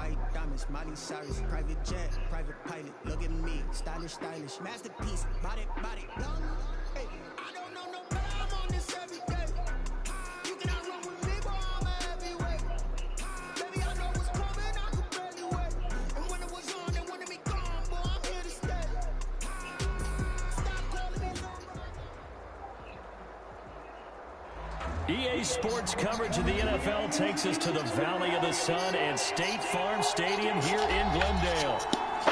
white diamonds, Miley Cyrus, private jet, private pilot. Look at me, stylish, stylish, masterpiece, body, young. Hey, I don't know no better, I'm on this every day. You cannot run with me, boy, I'm a heavyweight. Baby, I know what's coming, I could barely wait. And when it was on, they wanted me gone, boy, I'm here to stay. Stop calling me no. EA Sports coverage of the NFL takes us to the Valley of the Sun and State Farm Stadium here in Glendale.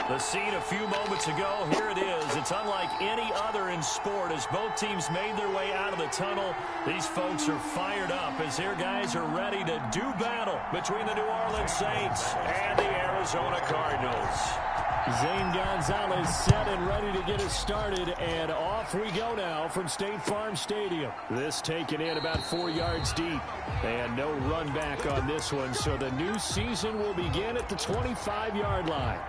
The scene a few moments ago, here it is. It's unlike any other in sport as both teams made their way out of the tunnel. These folks are fired up as their guys are ready to do battle between the New Orleans Saints and the Arizona Cardinals. Zane Gonzalez set and ready to get us started, and off we go now from State Farm Stadium. This taken in about 4 yards deep, and no run back on this one, so the new season will begin at the 25-yard line.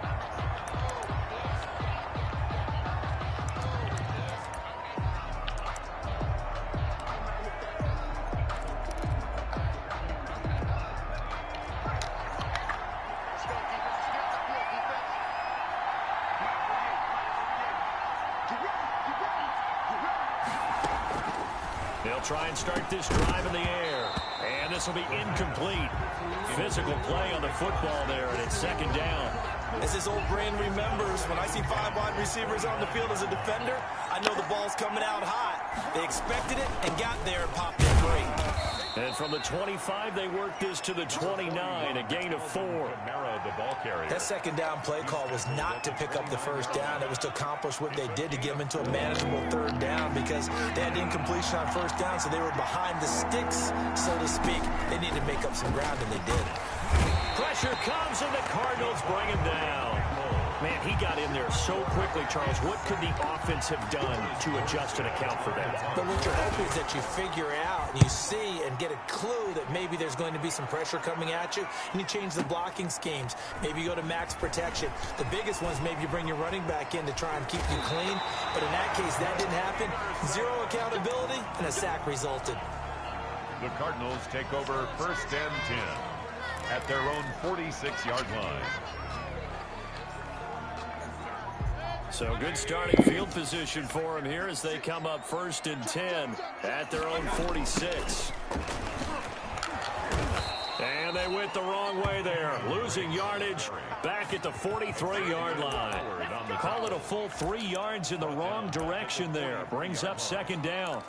They'll try and start this drive in the air. And this will be incomplete. Physical play on the football there, and it's second down. As his old brain remembers, when I see 5 wide receivers on the field as a defender, I know the ball's coming out hot. They expected it and got there and popped it great. And from the 25, they work this to the 29, a gain of 4. The ball carrier. That second down play call was not to pick up the first down. It was to accomplish what they did to get them into a manageable third down because they had incompletion on first down, so they were behind the sticks, so to speak. They needed to make up some ground, and they did. Pressure comes, and the Cardinals bring him down. Man, he got in there so quickly, Charles. What could the offense have done to adjust and account for that? But what you're hoping is that you figure out and you see and get a clue that maybe there's going to be some pressure coming at you, and you change the blocking schemes. Maybe you go to max protection. The biggest one is maybe you bring your running back in to try and keep you clean. But in that case, that didn't happen. Zero accountability, and a sack resulted. The Cardinals take over 1st and 10 at their own 46-yard line. So good starting field position for them here as they come up 1st and 10 at their own 46. And they went the wrong way there, losing yardage back at the 43-yard line. Call it a full 3 yards in the wrong direction there. Brings up second down.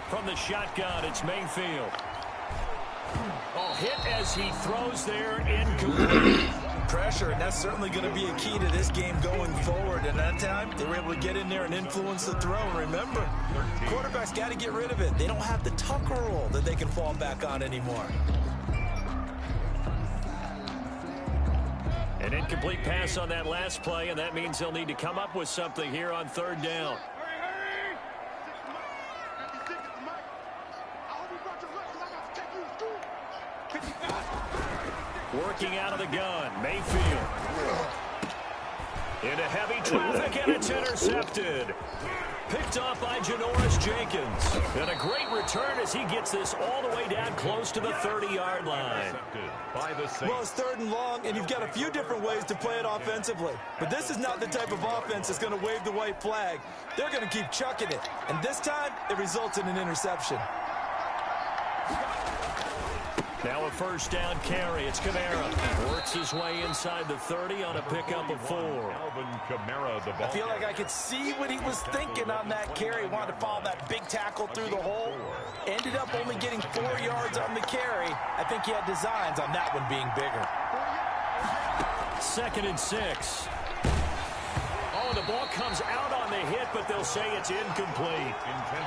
From the shotgun, it's Mayfield. Oh, hit as he throws there, incomplete. Pressure, and that's certainly going to be a key to this game going forward. And that time, they were able to get in there and influence the throw. And remember, quarterbacks got to get rid of it. They don't have the Tucker rule that they can fall back on anymore. An incomplete pass on that last play, and that means they'll need to come up with something here on 3rd down. Working out of the gun, Mayfield. Into heavy traffic, and it's intercepted. Picked off by Janoris Jenkins. And a great return as he gets this all the way down close to the 30-yard line. Well, it's 3rd and long, and you've got a few different ways to play it offensively. But this is not the type of offense that's going to wave the white flag. They're going to keep chucking it. And this time, it results in an interception. Now a 1st down carry. It's Kamara. Works his way inside the 30 on a pickup of 4. I feel like I could see what he was thinking on that carry. Wanted to follow that big tackle through the hole. Ended up only getting 4 yards on the carry. I think he had designs on that one being bigger. 2nd and 6. Oh, the ball comes out on the hit, but they'll say it's incomplete.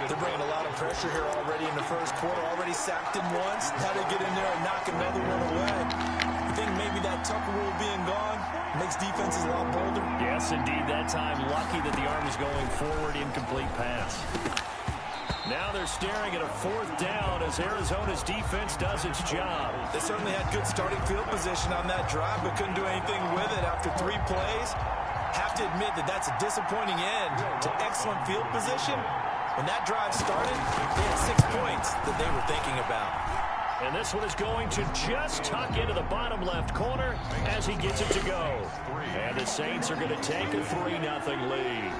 They're bringing a lot of pressure here already in the first quarter. Already sacked him once. Now they get in there and knock another one away. You think maybe that Tucker rule being gone makes defenses a lot bolder? Yes, indeed. That time, lucky that the arm is going forward. Incomplete pass. Now they're staring at a 4th down as Arizona's defense does its job. They certainly had good starting field position on that drive, but couldn't do anything with it after 3 plays. Have to admit that that's a disappointing end to excellent field position. When that drive started, they had 6 points that they were thinking about. And this one is going to just tuck into the bottom left corner as he gets it to go. And the Saints are going to take a 3-0 lead.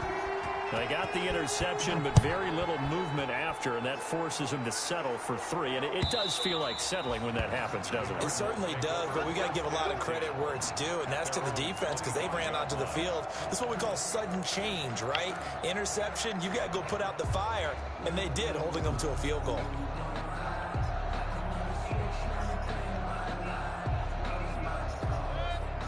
They got the interception, but very little movement after, and that forces them to settle for 3. And it does feel like settling when that happens, doesn't it? It certainly does, but we got to give a lot of credit where it's due, and that's to the defense because they ran onto the field. This is what we call sudden change, right? Interception, you got to go put out the fire, and they did, holding them to a field goal.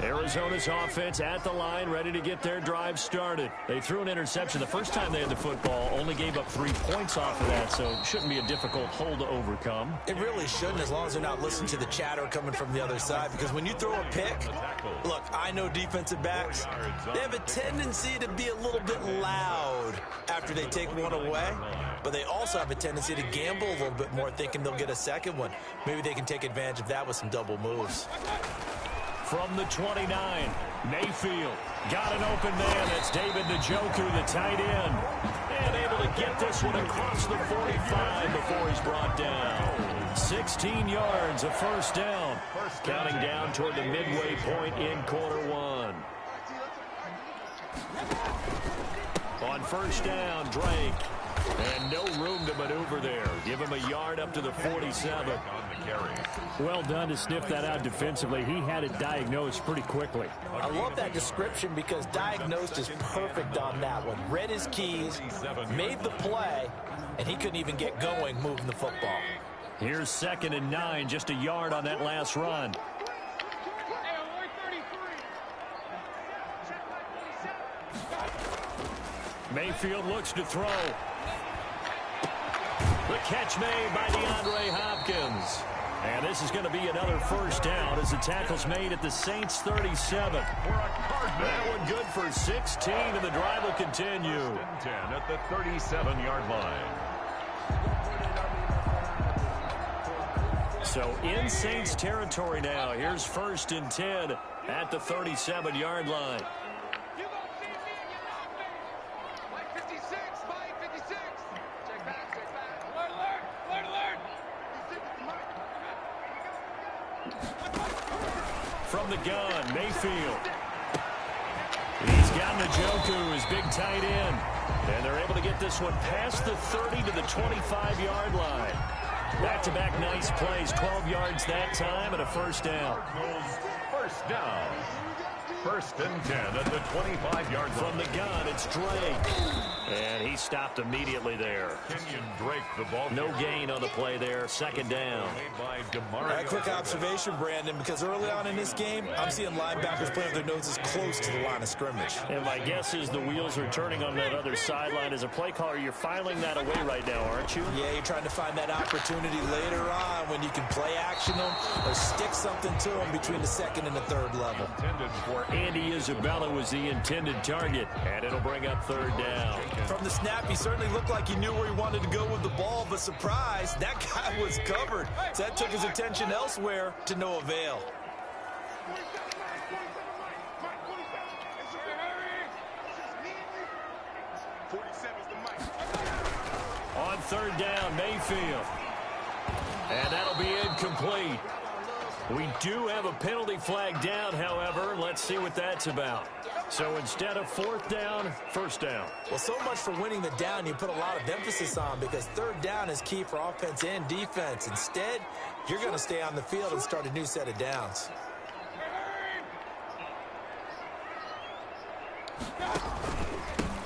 Arizona's offense at the line, ready to get their drive started. They threw an interception the first time they had the football, only gave up 3 points off of that, so it shouldn't be a difficult hole to overcome. It really shouldn't, as long as they're not listening to the chatter coming from the other side, because when you throw a pick, look, I know defensive backs, they have a tendency to be a little bit loud after they take one away, but they also have a tendency to gamble a little bit more, thinking they'll get a second one. Maybe they can take advantage of that with some double moves. From the 29, Mayfield got an open man. That's David Njoku, the tight end. And able to get this one across the 45 before he's brought down. 16 yards, a 1st down. Counting down toward the midway point in quarter 1. On 1st down, Drake. And no room to maneuver there. Give him a yard up to the 47. Well done to sniff that out defensively. He had it diagnosed pretty quickly. I love that description because diagnosed is perfect on that one. Read his keys, made the play, and he couldn't even get going moving the football. Here's 2nd and 9, just a yard on that last run. Mayfield looks to throw. The catch made by DeAndre Hopkins. And this is going to be another 1st down as the tackle's made at the Saints' 37. That one good for 16, and the drive will continue. 10 at the 37-yard line. So in Saints territory now. Here's 1st and 10 at the 37-yard line. From the gun, Mayfield. He's got Njoku, his big tight end. And they're able to get this one past the 30 to the 25-yard line. Back-to-back nice plays, 12 yards that time and a 1st down. 1st down. 1st and 10 at the 25-yard line. From the gun, it's Drake. And he stopped immediately there. Kenyon Drake, the ball. No gain on the play there. 2nd down. A quick observation, Brandon, because early on in this game, I'm seeing linebackers playing with their noses close to the line of scrimmage. And my guess is the wheels are turning on that other sideline. As a play caller, you're filing that away right now, aren't you? Yeah, you're trying to find that opportunity later on when you can play action them or stick something to them between the 2nd and the 3rd level. Andy Isabella was the intended target, and it'll bring up 3rd down. From the snap, he certainly looked like he knew where he wanted to go with the ball, but surprise, that guy was covered. So that took his attention elsewhere to no avail. On 3rd down, Mayfield. And that'll be incomplete. We do have a penalty flag down, however. Let's see what that's about. So instead of 4th down, 1st down. Well, so much for winning the down you put a lot of emphasis on because 3rd down is key for offense and defense. Instead, you're going to stay on the field and start a new set of downs.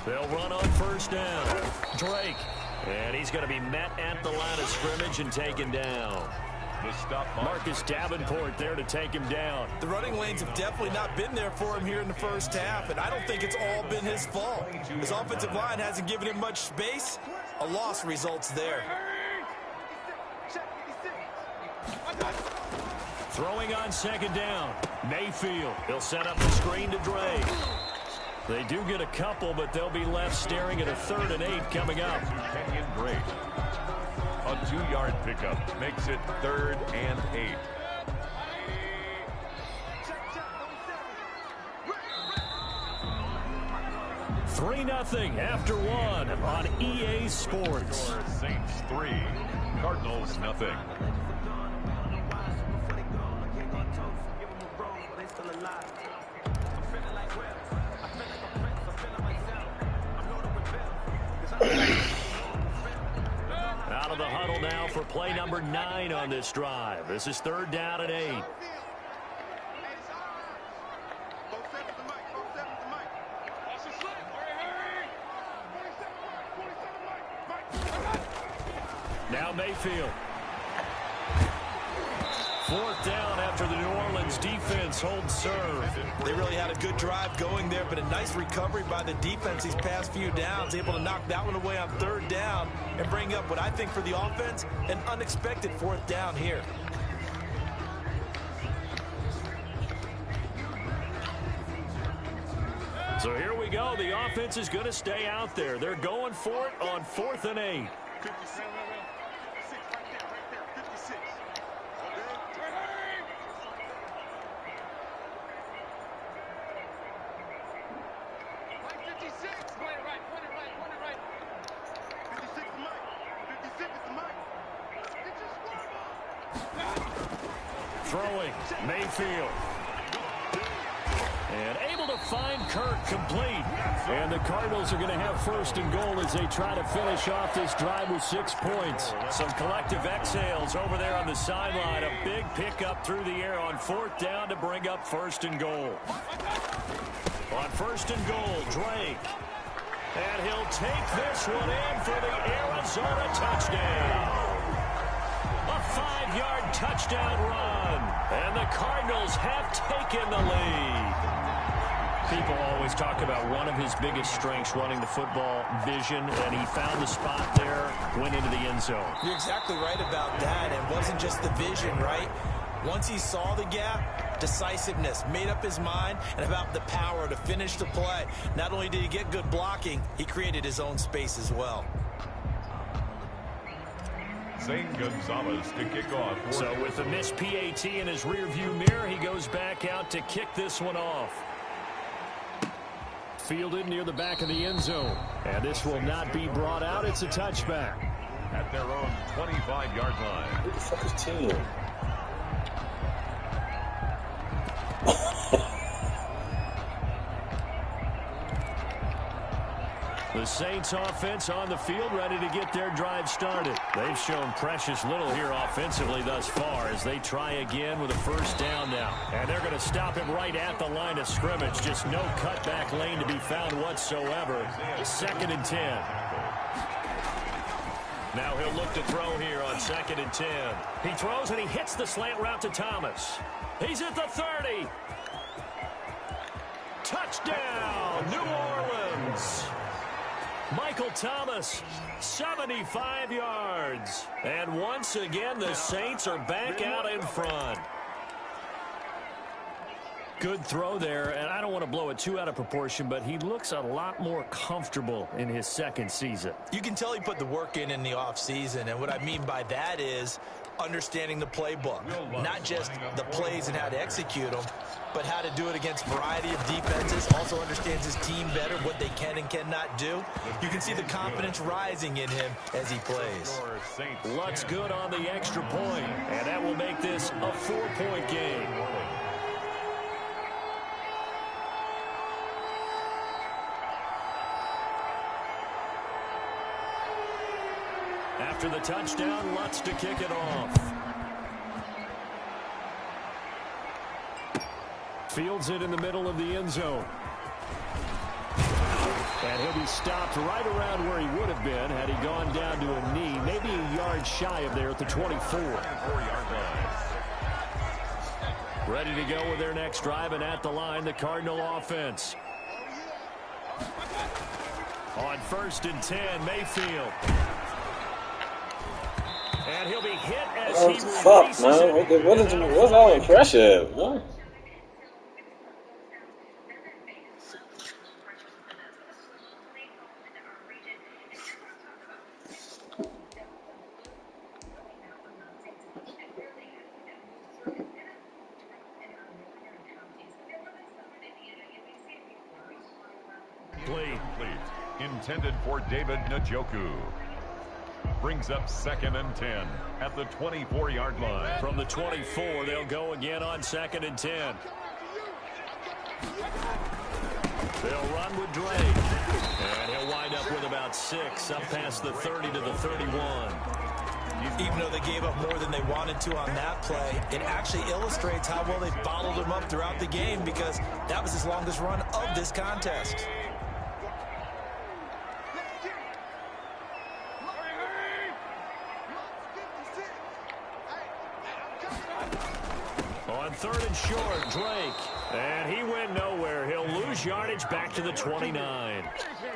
They'll run on 1st down. Drake. And he's going to be met at the line of scrimmage and taken down. Marcus Davenport there to take him down. The running lanes have definitely not been there for him here in the 1st half, and I don't think it's all been his fault. His offensive line hasn't given him much space. A loss results there. Throwing on 2nd down. Mayfield. He'll set up the screen to Drake. They do get a couple, but they'll be left staring at a 3rd and 8 coming up. Kenyon Drake. A 2-yard pickup makes it 3rd and 8. 3-0 after one on EA Sports. Saints 3, Cardinals nothing. Out of the huddle now for play number 9 on this drive. This is 3rd down and 8. Now Mayfield. 4th down after the New Orleans defense holds serve. They really had a good drive going there, but a nice recovery by the defense these past few downs, able to knock that one away on 3rd down and bring up what I think for the offense, an unexpected 4th down here. So here we go. The offense is going to stay out there. They're going for it on 4th and 8. Throwing, Mayfield. And able to find Kirk complete. And the Cardinals are going to have 1st and goal as they try to finish off this drive with 6 points. Some collective exhales over there on the sideline. A big pickup through the air on 4th down to bring up 1st and goal. On 1st and goal, Drake. And he'll take this one in for the Arizona touchdown. A 5-yard touchdown run. And the Cardinals have taken the lead. People always talk about one of his biggest strengths running the football, vision, and he found the spot there, went into the end zone. You're exactly right about that. It wasn't just the vision, right? Once he saw the gap, decisiveness, made up his mind, and about the power to finish the play. Not only did he get good blocking, he created his own space as well. Zane Gonzalez to kick off. So with the missed PAT in his rearview mirror, he goes back out to kick this one off. Fielded near the back of the end zone. And this will not be brought out. It's a touchback. At their own 25-yard line. Who the fuck is Teal? The Saints offense on the field, ready to get their drive started. They've shown precious little here offensively thus far as they try again with a 1st down now. And they're going to stop him right at the line of scrimmage. Just no cutback lane to be found whatsoever. 2nd and 10. Now he'll look to throw here on 2nd and 10. He throws and he hits the slant route to Thomas. He's at the 30. Touchdown, New Orleans. Michael Thomas, 75 yards. And once again, the Saints are back out in front. Good throw there, and I don't want to blow it too out of proportion, but he looks a lot more comfortable in his 2nd season. You can tell he put the work in the offseason, and what I mean by that is understanding the playbook. Not just the plays and how to execute them, but how to do it against a variety of defenses. Also understands his team better, what they can and cannot do. You can see the confidence rising in him as he plays. Lutz good on the extra point, and that will make this a 4-point game. After the touchdown, Lutz to kick it off. Fields it in the middle of the end zone. And he'll be stopped right around where he would have been had he gone down to a knee, maybe a yard shy of there at the 24. Ready to go with their next drive, and at the line, the Cardinal offense. On 1st and 10, Mayfield. And he'll be hit as he releases it. What's all the pressure? Huh? intended for David Njoku. Brings up 2nd and 10 at the 24-yard line. From the 24, they'll go again on 2nd and 10. They'll run with Drake. And he'll wind up with about 6, up past the 30 to the 31. Even though they gave up more than they wanted to on that play, it actually illustrates how well they bottled him up throughout the game, because that was his longest run of this contest. On 3rd and short, Drake. And he went nowhere. He'll lose yardage back to the 29.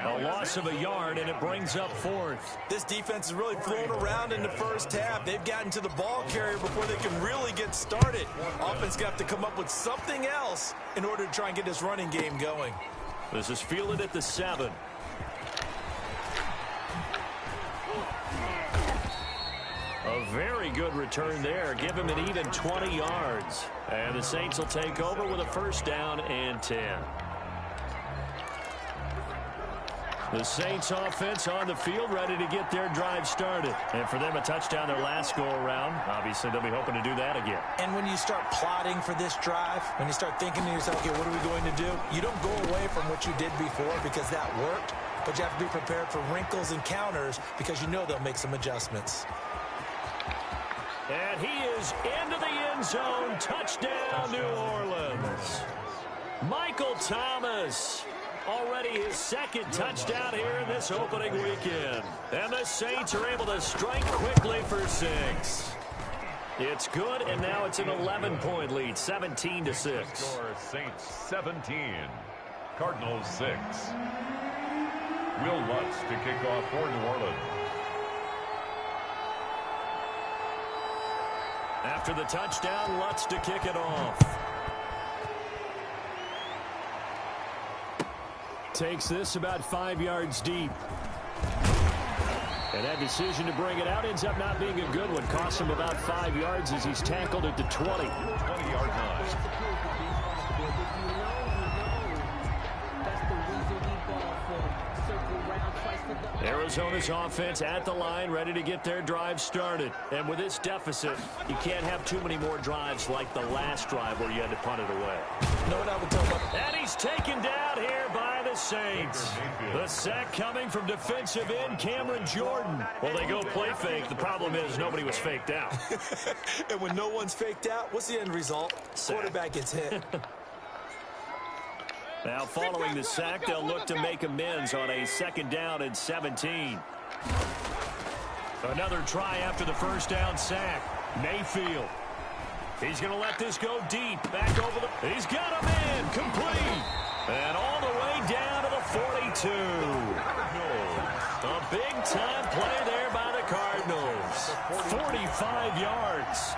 A loss of a yard, and it brings up 4th. This defense is really thrown around in the first half. They've gotten to the ball carrier before they can really get started. Offense got to come up with something else in order to try and get this running game going. This is fielded at the 7. A very good return there. Give him an even 20 yards. And the Saints will take over with a 1st down and 10. The Saints offense on the field, ready to get their drive started. And for them, a touchdown their last go-around. Obviously, they'll be hoping to do that again. And when you start plotting for this drive, when you start thinking to yourself, okay, what are we going to do? You don't go away from what you did before because that worked. But you have to be prepared for wrinkles and counters because you know they'll make some adjustments. And he is into the end zone. Touchdown, New Orleans. Michael Thomas. Already his 2nd touchdown here in this opening weekend. And the Saints are able to strike quickly for 6. It's good, and now it's an 11-point lead, 17-6. Score Saints 17, Cardinals 6. Will Lutz to kick off for New Orleans. After the touchdown, Lutz to kick it off. Takes this about 5 yards deep. And that decision to bring it out ends up not being a good one. Costs him about 5 yards as he's tackled at the 20. 20-yard line. Arizona's offense at the line, ready to get their drive started. And with this deficit, you can't have too many more drives like the last drive where you had to punt it away. Know what I would tell them? And he's taken down here by the Saints. The sack coming from defensive end Cameron Jordan. Well, they go play fake. The problem is nobody was faked out. And when no one's faked out, what's the end result? Sack. Quarterback gets hit. Now following the sack, they'll look to make amends on a 2nd down and 17. Another try after the 1st down sack. Mayfield. He's going to let this go deep. Back over the... He's got him in. Complete. And all the way down to the 42. A big-time play there by the Cardinals. 45 yards.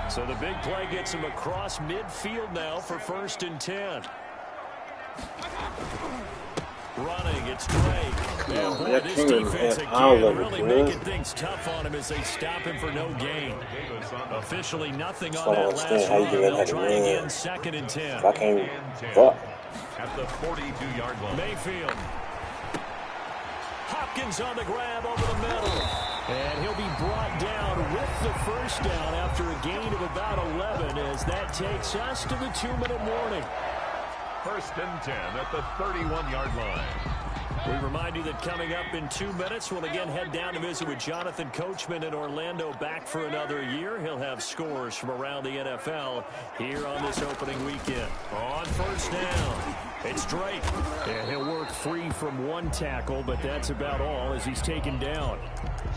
So the big play gets him across midfield now for 1st and 10. Running, it's Drake. And boy, this defense again really making things tough on him as they stop him for no gain. Officially nothing on that last run. They'll try again 2nd and 10. I can't. At the 42-yard line. Mayfield. Hopkins on the grab over the middle. And he'll be brought down with the 1st down after a gain of about 11 as that takes us to the 2-minute warning. 1st and 10 at the 31-yard line. We remind you that coming up in 2 minutes, we'll again head down to visit with Jonathan Coachman in Orlando, back for another year. He'll have scores from around the NFL here on this opening weekend. On 1st down, it's Drake. And he'll work free from 1 tackle, but that's about all as he's taken down.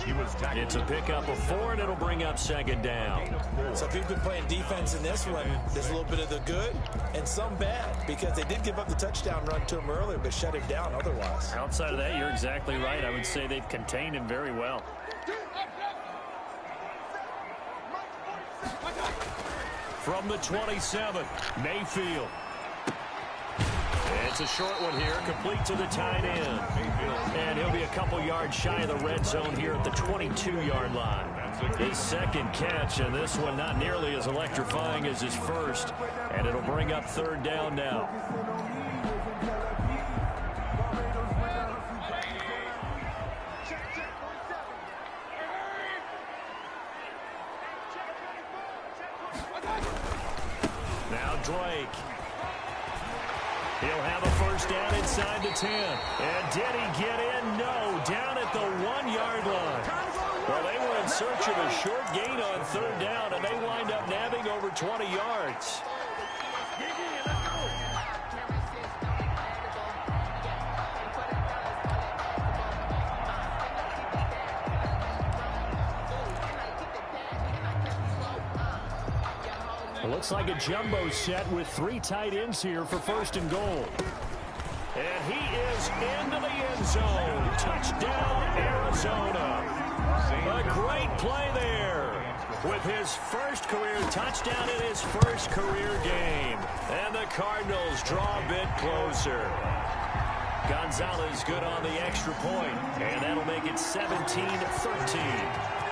It's a pickup of 4, and it'll bring up 2nd down. So if you've been playing defense in this one, there's a little bit of the good and some bad, because they did give up the touchdown run to him earlier, but shut him down otherwise. Outside of that, you're exactly right. I would say they've contained him very well. From the 27, Mayfield. And It's a short one here, complete to the tight end. And he'll be a couple yards shy of the red zone here at the 22-yard line. His second catch, and this one not nearly as electrifying as his first. And it'll bring up third down now. Now Drake. He'll have a first down inside the 10. And did he get in? No. Down at the 1-yard line. Well, they were in search of a short gain on third down, and they wind up nabbing over 20 yards. It looks like a jumbo set with 3 tight ends here for first and goal. And he is into the end zone. Touchdown, Arizona. A great play there with his first career touchdown in his first career game. And the Cardinals draw a bit closer. Gonzalez good on the extra point, and that'll make it 17-13.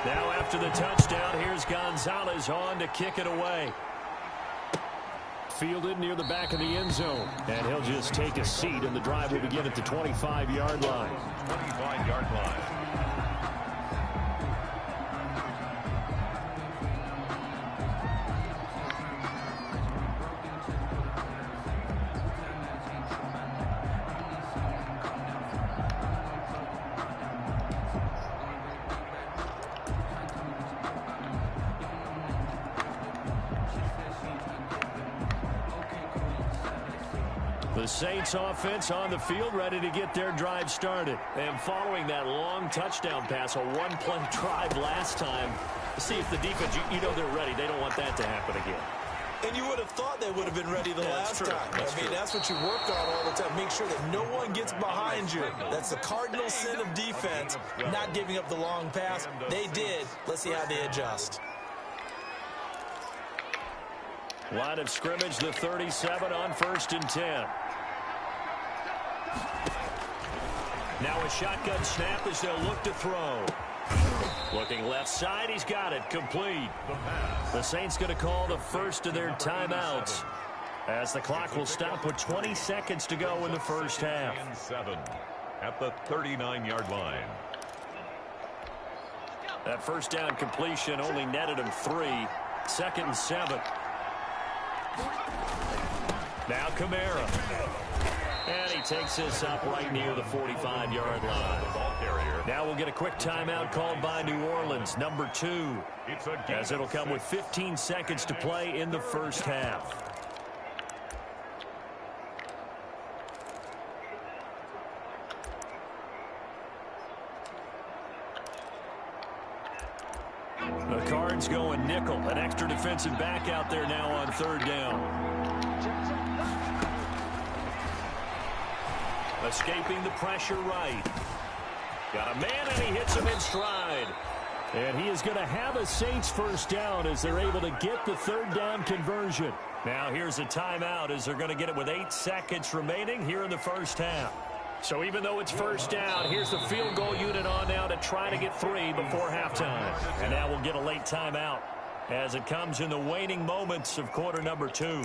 Now after the touchdown, here's Gonzalez on to kick it away. Fielded near the back of the end zone, and he'll just take a seat, and the drive will begin at the 25-yard line. 25-yard line. The Saints offense on the field ready to get their drive started. And following that long touchdown pass, a one-play drive last time, see if the defense, you know they're ready. They don't want that to happen again. And you would have thought they would have been ready the last time. I mean, that's what you work on all the time. Make sure that no one gets behind you. That's the cardinal sin of defense, not giving up the long pass. They did. Let's see how they adjust. Line of scrimmage, the 37 on 1st and 10. Now a shotgun snap as they'll look to throw. Looking left side, he's got it, complete. The Saints going to call the first of their timeouts as the clock will stop with 20 seconds to go in the first half. 7 at the 39-yard line. That first down completion only netted him 3. 2nd and 7. Now Kamara. And he takes this up right near the 45-yard line. Now we'll get a quick timeout called by New Orleans, number 2, as it'll come with 15 seconds to play in the first half. The Cards going nickel, an extra defensive back out there now on 3rd down. Escaping the pressure right. Got a man, and he hits him in stride. And he is going to have a Saints first down as they're able to get the 3rd down conversion. Now here's a timeout as they're going to get it with 8 seconds remaining here in the first half. So even though it's first down, here's the field goal unit on now to try to get 3 before halftime. And now we'll get a late timeout as it comes in the waning moments of quarter number 2.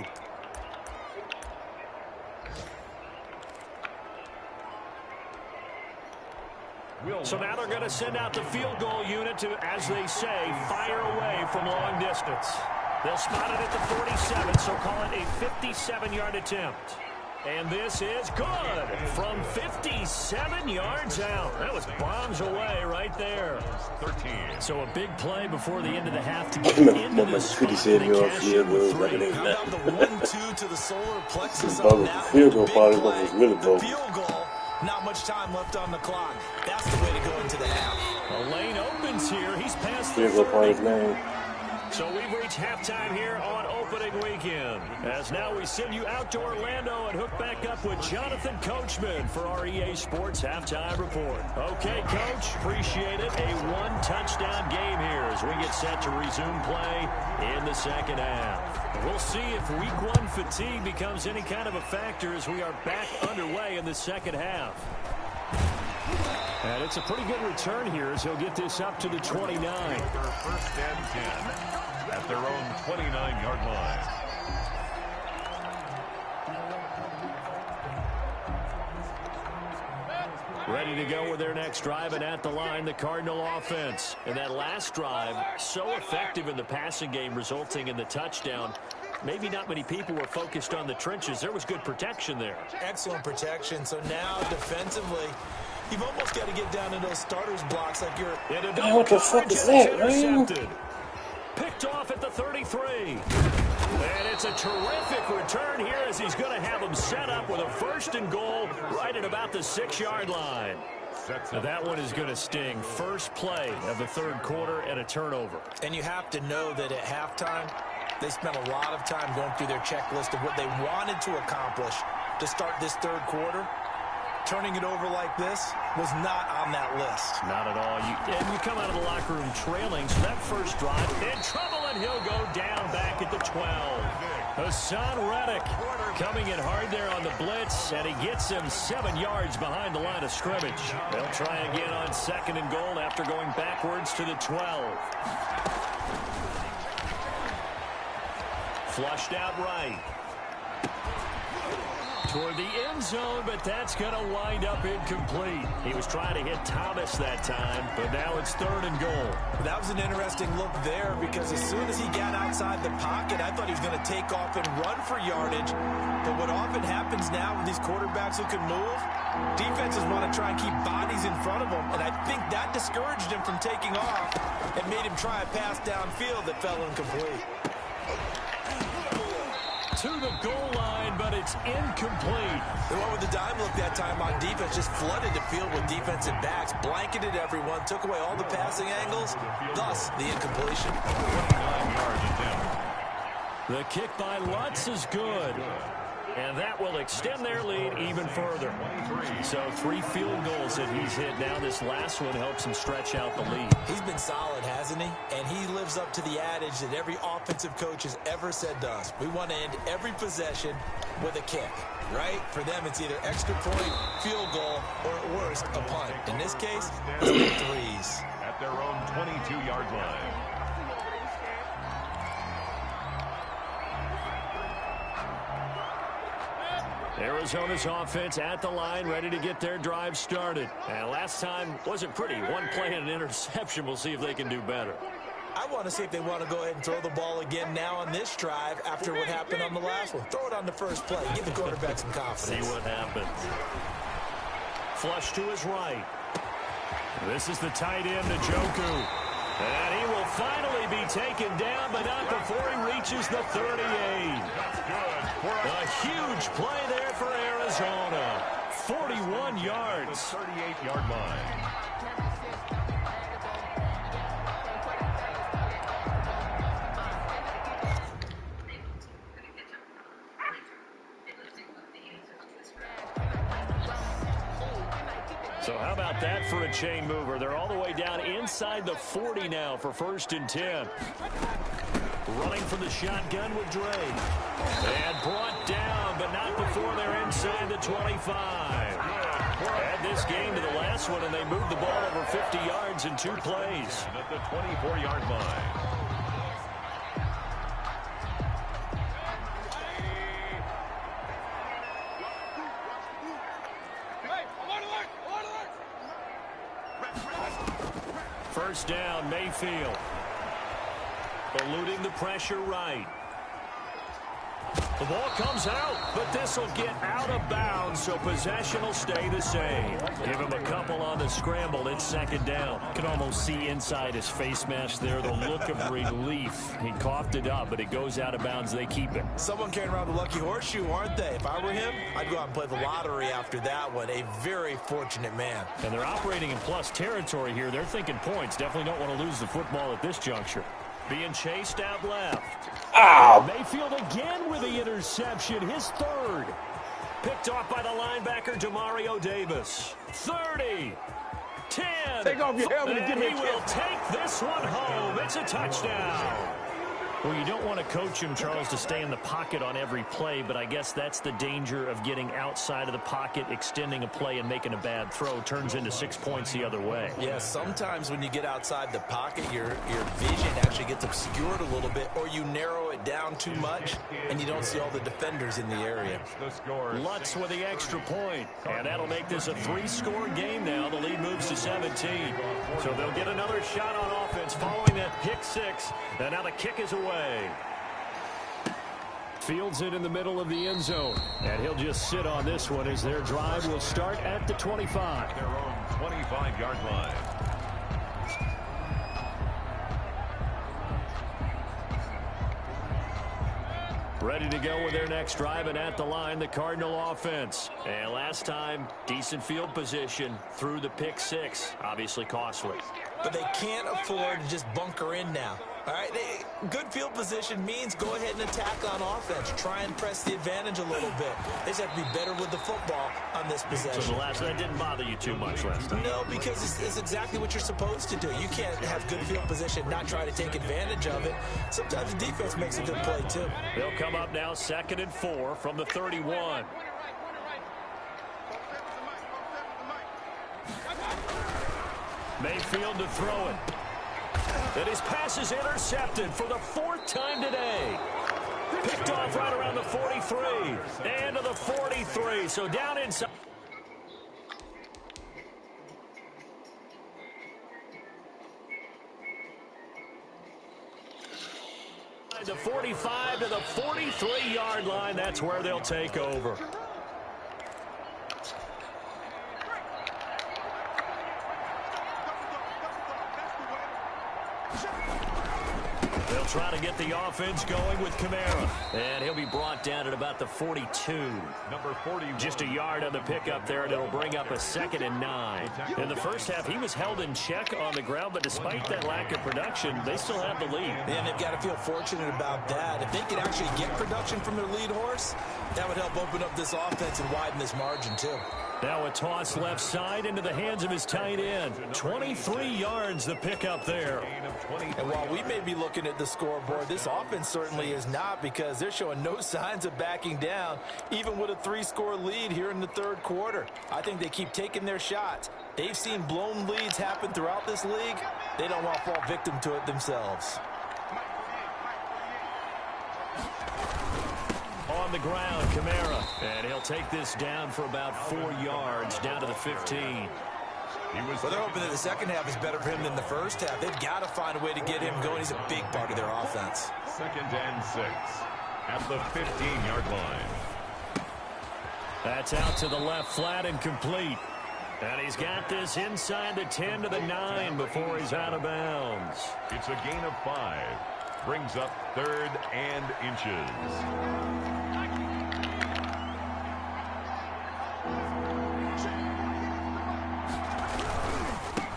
So now they're going to send out the field goal unit to, as they say, fire away from long distance. They'll spot it at the 47, so call it a 57-yard attempt. And this is good from 57 yards out. That was bombs away right there. 13. So a big play before the end of the half to get into the spot and they cash in with 3. How about the 1-2 to the solar plexus The on that field goal big probably play? was really The broke. field goal, not much time left on the clock. That's the way to go into the half. A lane opens here. He's past the Field goal part of 30. his name. So we've reached halftime here on opening weekend. As now we send you out to Orlando and hook back up with Jonathan Coachman for our EA Sports Halftime Report. Okay, Coach, appreciate it. A 1-touchdown game here as we get set to resume play in the second half. We'll see if week one fatigue becomes any kind of a factor as we are back underway in the second half. And it's a pretty good return here as he'll get this up to the 29. First and 10 at their own 29-yard line. Ready to go with their next drive, and at the line, the Cardinal offense. And that last drive, so effective in the passing game, resulting in the touchdown. Maybe not many people were focused on the trenches. There was good protection there. Excellent protection. So now, defensively, you've almost got to get down in those starters blocks like you're... What the fuck is that, man? Picked off at the 33. And it's a terrific return here as he's going to have them set up with a 1st and goal right at about the 6-yard line. Now that one is going to sting. First play of the third quarter and a turnover. And you have to know that at halftime, they spent a lot of time going through their checklist of what they wanted to accomplish to start this third quarter. Turning it over like this was not on that list. Not at all. You come out of the locker room trailing, so that first drive, in trouble, and he'll go down back at the 12. Hassan Reddick coming in hard there on the blitz, and he gets him 7 yards behind the line of scrimmage. They'll try again on 2nd and goal after going backwards to the 12. Flushed out right. Toward the end zone, but that's going to wind up incomplete. He was trying to hit Thomas that time, but now it's 3rd and goal. That was an interesting look there because as soon as he got outside the pocket, I thought he was going to take off and run for yardage. But what often happens now with these quarterbacks who can move, defenses want to try and keep bodies in front of them, and I think that discouraged him from taking off and made him try a pass downfield that fell incomplete. To the goal line, but it's incomplete. The one with the dime look that time on defense just flooded the field with defensive backs, blanketed everyone, took away all the passing angles, thus the incompletion. 29 yards attempt. The kick by Lutz is good. And that will extend their lead even further. So 3 field goals that he's hit now. This last one helps him stretch out the lead. He's been solid, hasn't he? And he lives up to the adage that every offensive coach has ever said to us. We want to end every possession with a kick, right? For them, it's either extra point, field goal, or at worst, a punt. In this case, it's the 3s. At their own 22-yard line. Arizona's offense at the line, ready to get their drive started. And last time wasn't pretty. 1 play and an interception. We'll see if they can do better. I want to see if they want to go ahead and throw the ball again now on this drive after what happened on the last one. Throw it on the first play. Give the quarterback some confidence. See what happens. Flush to his right. This is the tight end, Njoku. And he will finally be taken down, but not before he reaches the 38. A huge play there for Arizona. 41 yards. 38-yard line. So how about that for a chain mover? They're all the way down inside the 40 now for 1st and 10. Running from the shotgun with Dre. And brought down, but not before they're inside the 25. Add this game to the last one, and they moved the ball over 50 yards in 2 plays. At the 24-yard line. First down, Mayfield. Eluding the pressure right. The ball comes out, but this will get out of bounds, so possession will stay the same. Give him a couple on the scramble. It's 2nd down. You can almost see inside his face mask there the look of relief. He coughed it up, but it goes out of bounds. They keep it. Someone carrying around the lucky horseshoe, aren't they? If I were him, I'd go out and play the lottery after that one. A very fortunate man. And they're operating in plus territory here. They're thinking points. Definitely don't want to lose the football at this juncture. Being chased out left. Ow! Mayfield again with the interception. His 3rd. Picked off by the linebacker, Demario Davis. 30. 10. Take off your helmet and give me a he will take this one home. It's a touchdown. Well, you don't want to coach him, Charles, to stay in the pocket on every play, but I guess that's the danger of getting outside of the pocket, extending a play, and making a bad throw. Turns into 6 points the other way. Yeah, sometimes when you get outside the pocket, your vision actually gets obscured a little bit, or you narrow it down too much, and you don't see all the defenders in the area. Lutz with the extra point, and that'll make this a 3-score game now. The lead moves to 17. So they'll get another shot on offense following that pick 6, and now the kick is away. Fields it in the middle of the end zone, and he'll just sit on this one as their drive will start at the 25. Their own 25-yard line. Ready to go with their next drive, and at the line, the Cardinal offense. And last time, decent field position through the pick 6. Obviously costly. But they can't afford to just bunker in now. All right, good field position means go ahead and attack on offense. Try and press the advantage a little bit. They just have to be better with the football on this possession. So the last that didn't bother you too much last time. No, because it's exactly what you're supposed to do. You can't have good field position, not try to take advantage of it. Sometimes the defense makes a good play, too. They'll come up now 2nd and 4 from the 31. Mayfield to throw it. And his pass is intercepted for the 4th time today. Picked off right around the 43. And to the 43. So down inside. The 45 to the 43-yard line. That's where they'll take over. They'll try to get the offense going with Kamara. And he'll be brought down at about the 42. Number 40. Just a yard on the pickup there, and it'll bring up a 2nd and 9. In the first half, he was held in check on the ground, but despite that lack of production, they still have the lead. And they've got to feel fortunate about that. If they could actually get production from their lead horse, that would help open up this offense and widen this margin, too. Now a toss left side into the hands of his tight end. 23 yards the pickup there. And while we may be looking at the scoreboard, this offense certainly is not, because they're showing no signs of backing down, even with a 3-score lead here in the 3rd quarter. I think they keep taking their shots. They've seen blown leads happen throughout this league. They don't want to fall victim to it themselves. On the ground, Kamara. And he'll take this down for about 4 yards, down to the 15. Well, they're hoping that the second half is better for him than the first half. They've got to find a way to get him going. He's a big part of their offense. 2nd and 6 at the 15-yard line. That's out to the left flat and complete. And he's got this inside the 10 to the 9 before he's out of bounds. It's a gain of 5. Brings up 3rd and inches.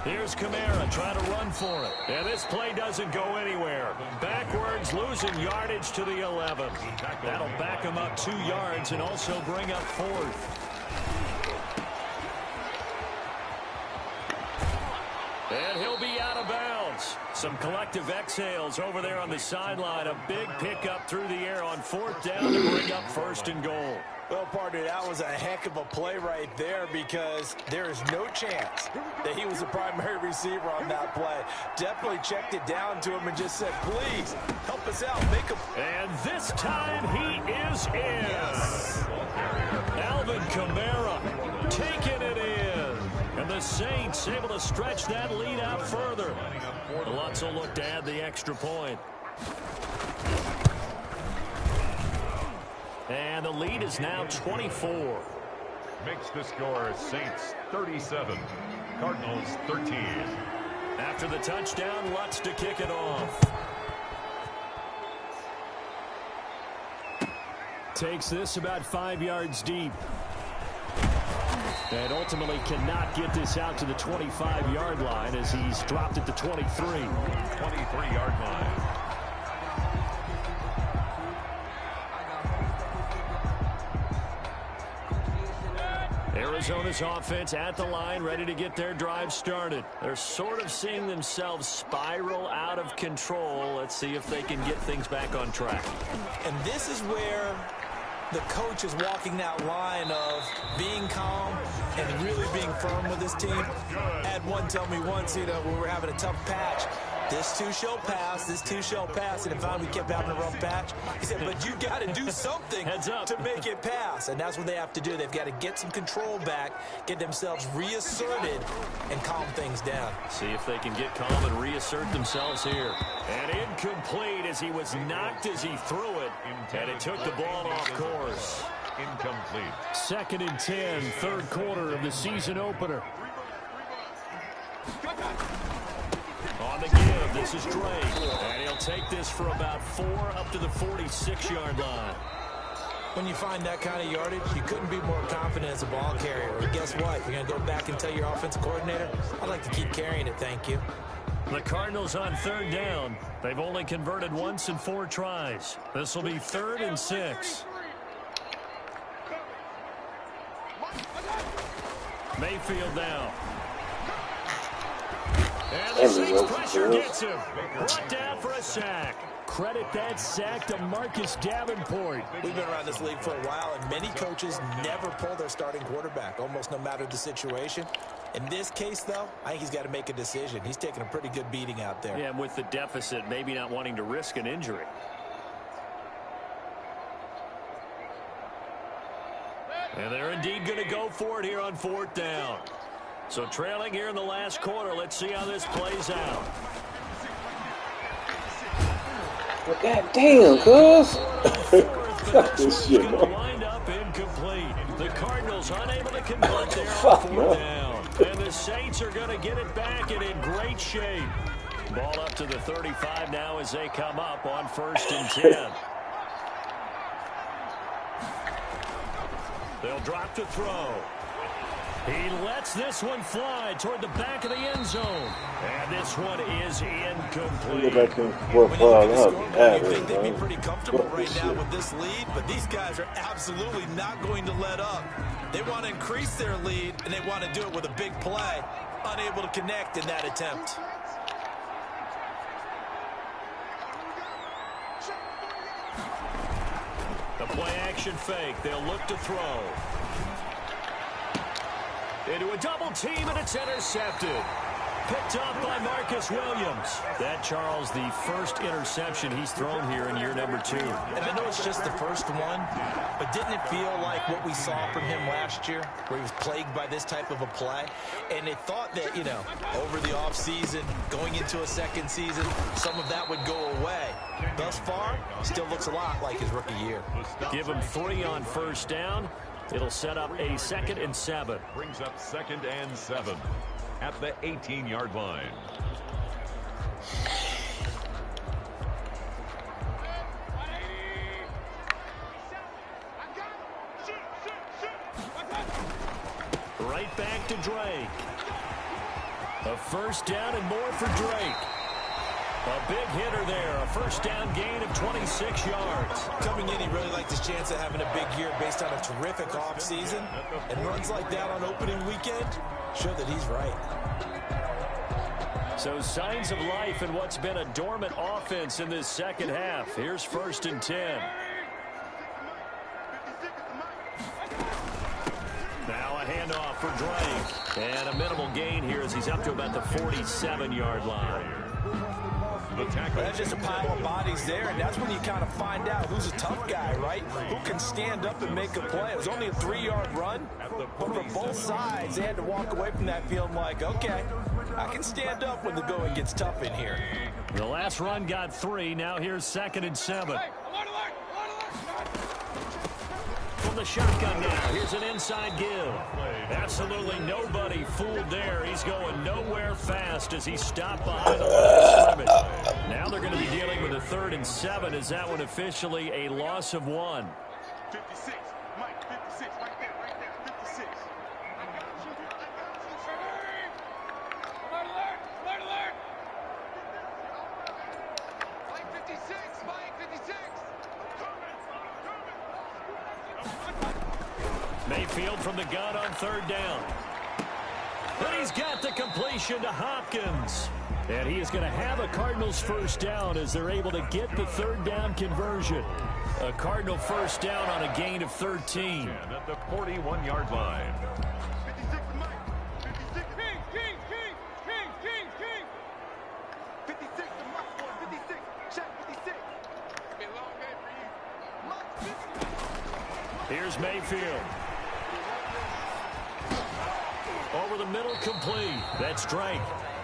Here's Kamara trying to run for it. And this play doesn't go anywhere. Backwards, losing yardage to the 11. That'll back him up 2 yards and also bring up 4th. And he'll be out of bounds. Some collective exhales over there on the sideline. A big pickup through the air on 4th down to bring up 1st and goal. Well, partner, that was a heck of a play right there, because there is no chance that he was the primary receiver on that play. Definitely checked it down to him and just said, please, help us out. Make a... And this time he is in. Yes. Alvin Kamara taking it in. And the Saints able to stretch that lead out further. Lutz will look to add the extra point. And the lead is now 24. Makes the score Saints 37, Cardinals 13. After the touchdown, Lutz to kick it off. Takes this about 5 yards deep. And ultimately cannot get this out to the 25-yard line as he's dropped at the 23. 23-yard line. Arizona's offense at the line, ready to get their drive started. They're sort of seeing themselves spiral out of control. Let's see if they can get things back on track. And this is where the coach is walking that line of being calm and really being firm with his team. I had one tell me once, when we were having a tough patch, this too shall pass, this too shall pass. And if we kept having a rough patch, he said, but you got to do something to make it pass. And that's what they have to do. They've got to get some control back, get themselves reasserted, and calm things down. See if they can get calm and reassert themselves here. And incomplete as he was knocked as he threw it. And it took the ball off course. Incomplete. 2nd and 10, third quarter of the season opener. On the give, this is Drake. And he'll take this for about 4 up to the 46-yard line. When you find that kind of yardage, you couldn't be more confident as a ball carrier. And guess what? You're going to go back and tell your offensive coordinator, I'd like to keep carrying it, thank you. The Cardinals on 3rd down. They've only converted once in 4 tries. This will be 3rd and 6. Mayfield now. And the Saints pressure gets him. Brought down for a sack. Credit that sack to Marcus Davenport. We've been around this league for a while, and many coaches never pull their starting quarterback, almost no matter the situation. In this case, though, I think he's got to make a decision. He's taking a pretty good beating out there. Yeah, and with the deficit, maybe not wanting to risk an injury. And they're indeed going to go for it here on 4th down. So trailing here in the last quarter. Let's see how this plays out. Well, goddamn, cuz. Fuck this shit, Going to wind up incomplete. The Cardinals unable to convert there on 4th down. And the Saints are going to get it back and in great shape. Ball up to the 35 now as they come up on 1st and 10. They'll drop to throw. He lets this one fly toward the back of the end zone. And this one is incomplete. Go back and you think they'd be pretty comfortable right now with this lead, but these guys are absolutely not going to let up. They want to increase their lead, and they want to do it with a big play. Unable to connect in that attempt. The play action fake. They'll look to throw. Into a double team, and it's intercepted. Picked up by Marcus Williams. That, Charles, the first interception he's thrown here in year number 2. And I know it's just the first one, but didn't it feel like what we saw from him last year, where he was plagued by this type of a play? And they thought that, over the offseason, going into a second season, some of that would go away. Thus far, still looks a lot like his rookie year. Give him 3 on 1st down. It'll set up a 2nd and 7. Brings up 2nd and 7 at the 18-yard line. Right back to Drake. A 1st down and more for Drake. A big hitter there. A 1st down gain of 26 yards. Coming in, he really liked his chance of having a big year based on a terrific offseason. And runs like that on opening weekend show that he's right. So signs of life in what's been a dormant offense in this second half. Here's 1st and 10. Now a handoff for Drake. And a minimal gain here as he's up to about the 47-yard line. That's just a pile of bodies there, and that's when you kind of find out who's a tough guy, right? Who can stand up and make a play. It was only a 3-yard run, but for both sides, they had to walk away from that feeling like, okay, I can stand up when the going gets tough in here. The last run got 3. Now here's 2nd and 7. From the shotgun now, here's an inside give. Absolutely nobody fooled there. He's going nowhere fast as he stopped behind the line of scrimmage. Now they're going to be dealing with a 3rd and 7. Is that one officially a loss of 1? 56, Mike, 56, right there, 56. Alert, alert! Mike, 56, Mike, 56. Mayfield from the gun on 3rd down. And he's got the completion to Hopkins. And he is going to have a Cardinals 1st down as they're able to get the 3rd down conversion. A Cardinal 1st down on a gain of 13. At the 41-yard line. 56 to Mike. 56. King. 56 to Mike, boy. 56. Check 56. Be a long game for you. Mike 50. Here's Mayfield. Over the middle, complete. That's strike.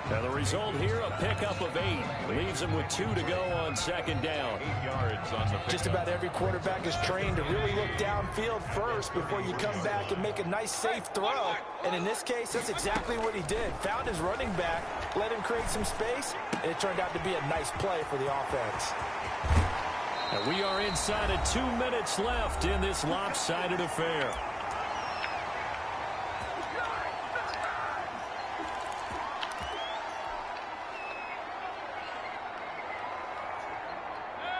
Now the result here, a pickup of 8. Leaves him with 2 to go on 2nd down. 8 yards on the Just about every quarterback is trained to really look downfield first before you come back and make a nice, safe throw. And in this case, that's exactly what he did. Found his running back, let him create some space, and it turned out to be a nice play for the offense. And we are inside of 2 minutes left in this lopsided affair.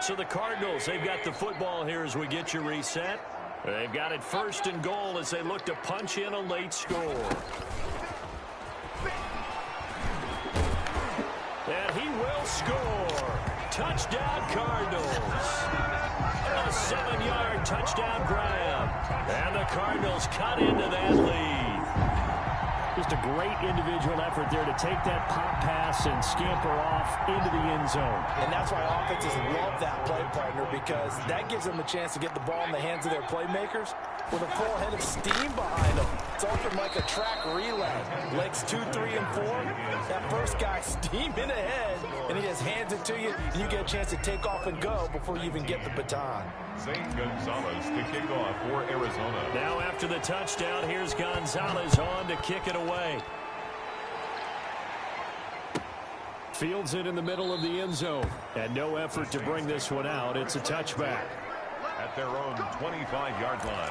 So the Cardinals, they've got the football here as we get you reset. They've got it 1st and goal as they look to punch in a late score. And he will score. Touchdown Cardinals. A 7-yard touchdown grab. And the Cardinals cut into that lead. Just a great individual effort there to take that pop pass and scamper off into the end zone. And that's why offenses love that play, partner, because that gives them a chance to get the ball in the hands of their playmakers with a full head of steam behind them. It's often like a track relay. Legs 2, 3, and 4. That first guy steaming ahead, and he just hands it to you, and you get a chance to take off and go before you even get the baton. Zane Gonzalez to kick off for Arizona. Now after the touchdown, here's Gonzalez on to kick it away. Fields it in the middle of the end zone. And no effort to bring this one out. It's a touchback. At their own 25-yard line.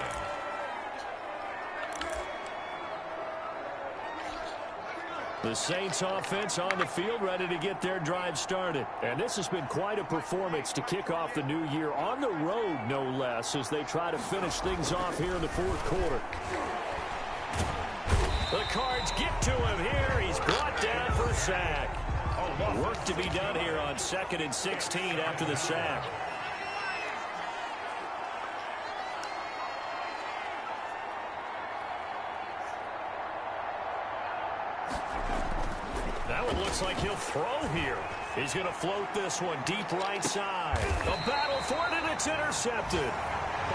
The Saints offense on the field, ready to get their drive started. And this has been quite a performance to kick off the new year on the road, no less, as they try to finish things off here in the 4th quarter. The Cards get to him here. He's brought down for a sack. Work to be done here on 2nd and 16 after the sack. That one looks like he'll throw here. He's going to float this one deep right side. A battle for it, and it's intercepted.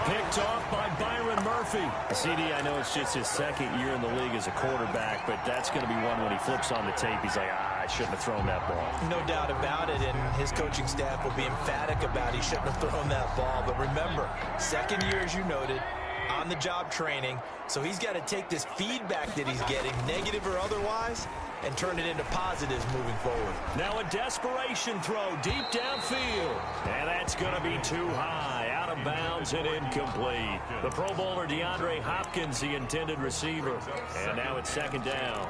Picked off by Byron Murphy. CD, I know it's just his 2nd year in the league as a quarterback, but that's going to be one when he flips on the tape. He's like, I shouldn't have thrown that ball. No doubt about it, and his coaching staff will be emphatic about he shouldn't have thrown that ball. But remember, 2nd year, as you noted, on-the-job training, so he's got to take this feedback that he's getting, negative or otherwise, and turn it into positives moving forward. Now a desperation throw deep downfield. And that's going to be too high. Out of bounds and incomplete. The Pro Bowler DeAndre Hopkins, the intended receiver. And now it's 2nd down.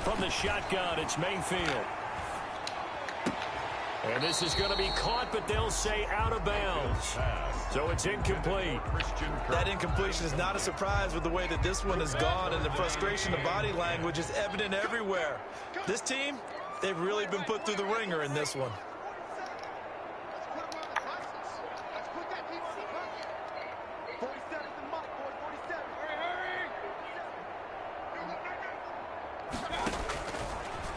From the shotgun, it's Mayfield. And this is going to be caught, but they'll say out of bounds. So it's incomplete. That incompletion is not a surprise with the way that this one has gone, and the frustration of body language is evident everywhere. This team, they've really been put through the ringer in this one.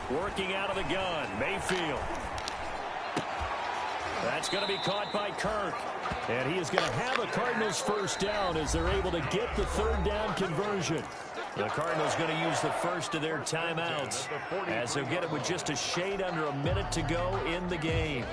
Working out of the gun, Mayfield. That's going to be caught by Kirk. And he is going to have a Cardinals 1st down as they're able to get the 3rd down conversion. The Cardinals going to use the first of their timeouts as they'll get it with just a shade under a minute to go in the game.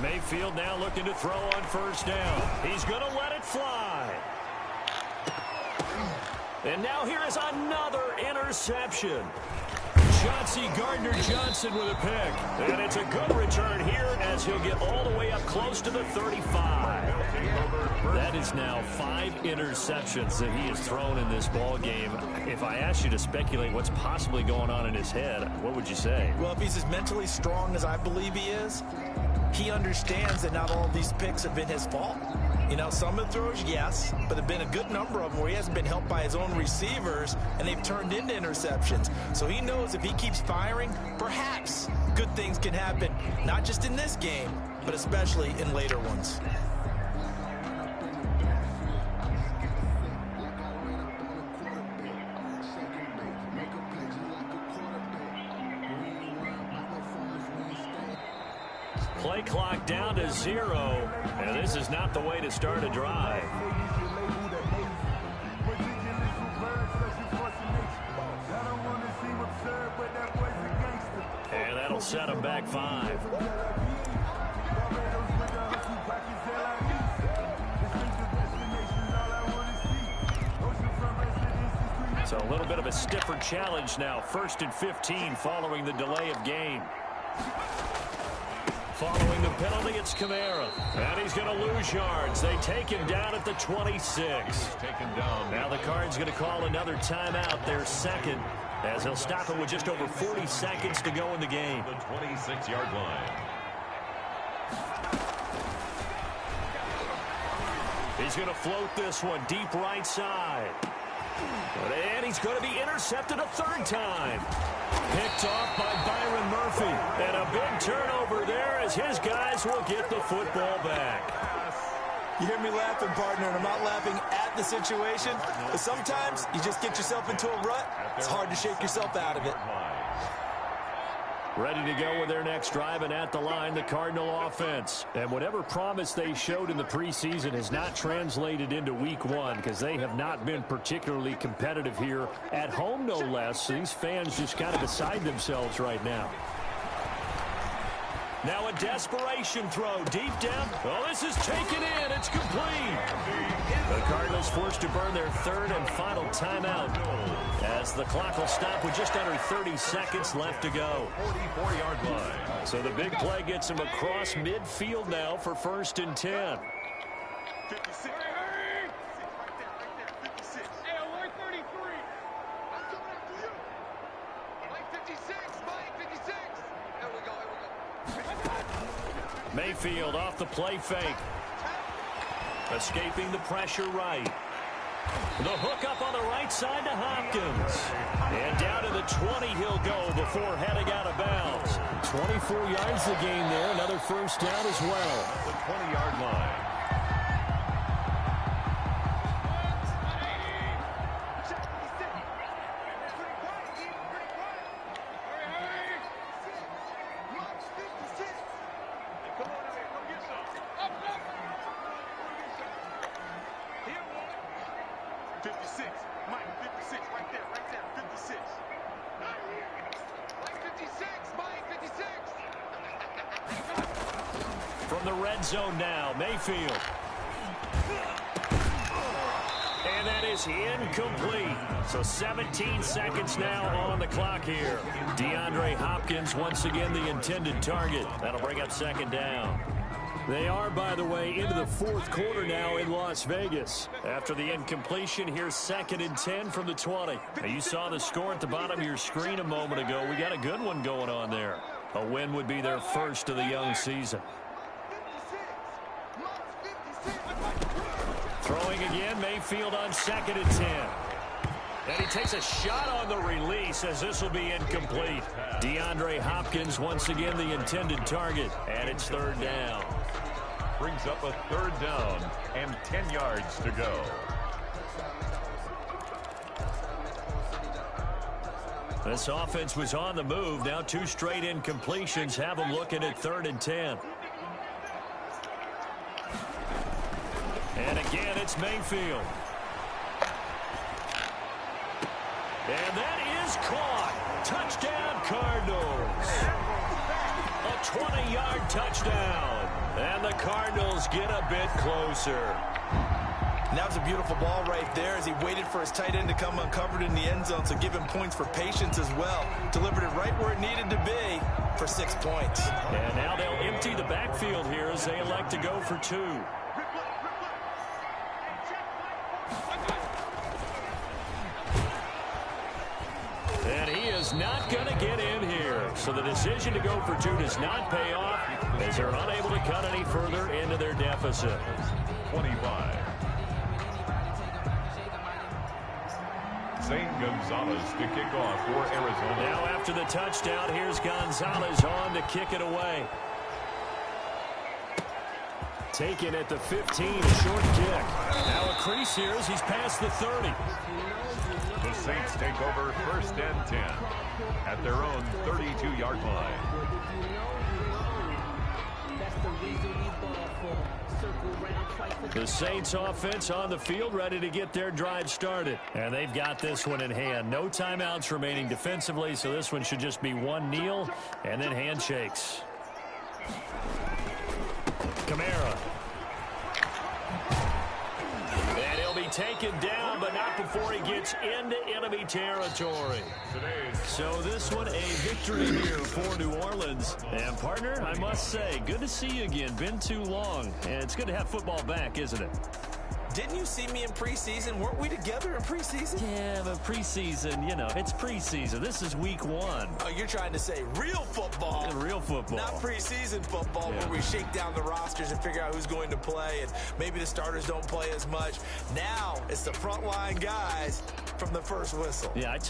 Mayfield now looking to throw on first down. He's going to let it fly. And now here is another interception. Chauncey Gardner-Johnson with a pick. And it's a good return here as he'll get all the way up close to the 35. That is now 5 interceptions that he has thrown in this ball game. If I asked you to speculate what's possibly going on in his head, what would you say? Well, if he's as mentally strong as I believe he is, he understands that not all of these picks have been his fault. You know, some of the throws, yes, but there have been a good number of them where he hasn't been helped by his own receivers, and they've turned into interceptions. So he knows if he keeps firing, perhaps good things can happen, not just in this game, but especially in later ones. Play clock down to 0, and this is not the way to start a drive. And that'll set them back 5. So a little bit of a stiffer challenge now. 1st and 15 following the delay of game. Following the penalty, it's Kamara. And he's going to lose yards. They take him down at the 26. Taken down. Now the Cards going to call another timeout, their second, as he'll stop it with just over 40 seconds to go in the game. The 26-yard line. He's going to float this one deep right side. And he's going to be intercepted a 3rd time. Picked off by Byron Murphy. And a big turnover there as his guys will get the football back. You hear me laughing, partner, and I'm not laughing at the situation, but sometimes you just get yourself into a rut. It's hard to shake yourself out of it. Ready to go with their next drive, and at the line, the Cardinal offense. And whatever promise they showed in the preseason has not translated into week 1 because they have not been particularly competitive here at home, no less. So these fans just kind of beside themselves right now. Now a desperation throw deep down. Oh, this is taken in. It's complete. The Cardinals forced to burn their 3rd and final timeout as the clock will stop with just under 30 seconds left to go. 44-yard line. So the big play gets him across midfield now for 1st and 10. 56. Right there. 56. Hey, alert 33. I'm coming after you. Mike 56. Mike 56. There we go. Mayfield off the play fake. Escaping the pressure right. The hook up on the right side to Hopkins. And down to the 20 he'll go before heading out of bounds. 24 yards to gain there. Another 1st down as well. The 20-yard line. From the red zone now, Mayfield. And that is incomplete. So 17 seconds now on the clock here. DeAndre Hopkins once again the intended target. That'll bring up 2nd down. They are, by the way, into the 4th quarter now in Las Vegas. After the incompletion, here's 2nd and 10 from the 20. Now, you saw the score at the bottom of your screen a moment ago. We got a good one going on there. A win would be their 1st of the young season. Throwing again, Mayfield on 2nd and 10. And he takes a shot on the release as this will be incomplete. DeAndre Hopkins once again the intended target, and it's 3rd down. Brings up a 3rd down and 10 yards to go. This offense was on the move. Now 2 straight incompletions have them looking at 3rd and 10. And again, it's Mayfield. And that is caught. Touchdown, Cardinals. A 20-yard touchdown. And the Cardinals get a bit closer. And that was a beautiful ball right there as he waited for his tight end to come uncovered in the end zone, so give him points for patience as well. Delivered it right where it needed to be for 6 points. And now they'll empty the backfield here as they elect to go for 2. And he is not going to get in here. So the decision to go for 2 does not pay off as they're unable to cut any further into their deficit. 25. Zane Gonzalez to kick off for Arizona. Now after the touchdown, here's Gonzalez on to kick it away. Taken at the 15, a short kick. Now a crease here as he's past the 30. The Saints take over 1st and 10 at their own 32-yard line. The Saints offense on the field ready to get their drive started. And they've got this one in hand. No timeouts remaining defensively, so this one should just be one kneel and then handshakes. Kamara. And he'll be taken down, but not before he gets into enemy territory. So this one a victory here for New Orleans. And partner, I must say, good to see you again. Been too long. And it's good to have football back, isn't it? Didn't you see me in preseason? Weren't we together in preseason? Yeah, but preseason, you know, it's preseason. This is week 1. Oh, you're trying to say real football. Yeah, real football. Not preseason football where we shake down the rosters and figure out who's going to play, and maybe the starters don't play as much. Now it's the frontline guys from the first whistle. Yeah, I tuned